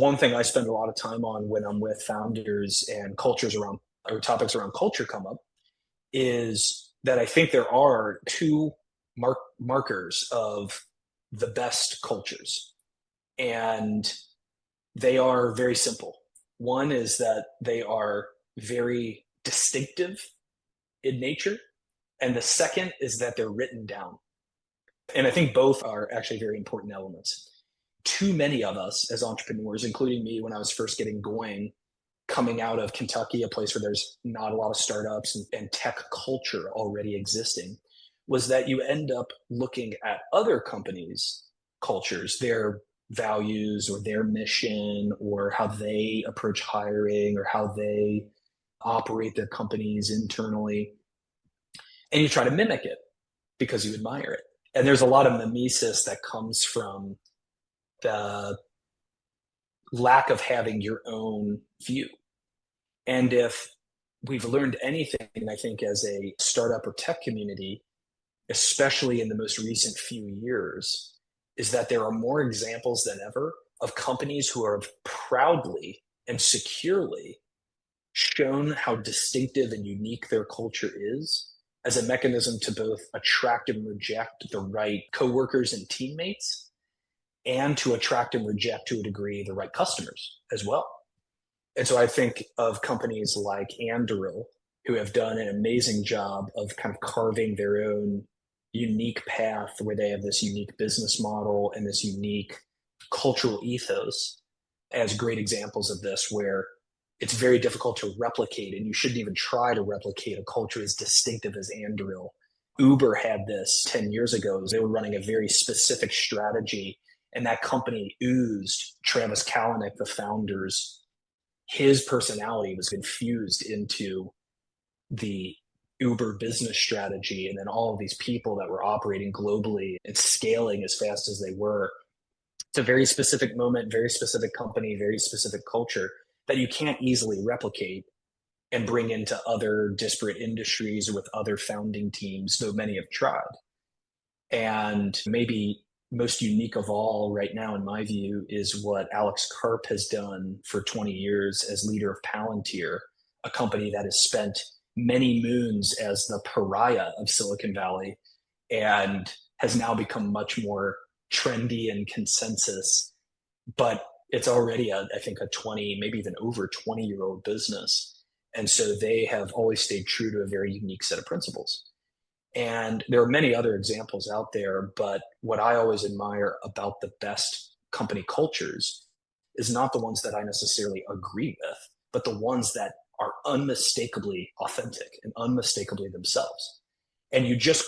One thing I spend a lot of time on when I'm with founders and cultures around or topics around culture come up is that I think there are two markers of the best cultures. And they are very simple. One is that they are very distinctive in nature. And the second is that they're written down. And I think both are actually very important elements. Too many of us as entrepreneurs, including me when I was first getting going, coming out of Kentucky, a place where there's not a lot of startups and tech culture already existing, was that you end up looking at other companies' cultures, their values or their mission or how they approach hiring or how they operate their companies internally. And you try to mimic it because you admire it. And there's a lot of mimesis that comes from the lack of having your own view. And if we've learned anything, I think, as a startup or tech community, especially in the most recent few years, is that there are more examples than ever of companies who have proudly and securely shown how distinctive and unique their culture is as a mechanism to both attract and reject the right coworkers and teammates, and to attract and reject to a degree the right customers as well. And so I think of companies like Anduril, who have done an amazing job of kind of carving their own unique path where they have this unique business model and this unique cultural ethos as great examples of this, where it's very difficult to replicate, and you shouldn't even try to replicate a culture as distinctive as Anduril. Uber had this 10 years ago. They were running a very specific strategy, and that company oozed Travis Kalanick, the founder's, his personality was infused into the Uber business strategy. And then all of these people that were operating globally and scaling as fast as they were. It's a very specific moment, very specific company, very specific culture that you can't easily replicate and bring into other disparate industries with other founding teams, though many have tried. And maybe most unique of all right now, in my view, is what Alex Karp has done for 20 years as leader of Palantir, a company that has spent many moons as the pariah of Silicon Valley and has now become much more trendy and consensus. But it's already, I think, a 20, maybe even over 20-year-old business. And so they have always stayed true to a very unique set of principles. And there are many other examples out there, but what I always admire about the best company cultures is not the ones that I necessarily agree with, but the ones that are unmistakably authentic and unmistakably themselves. And you just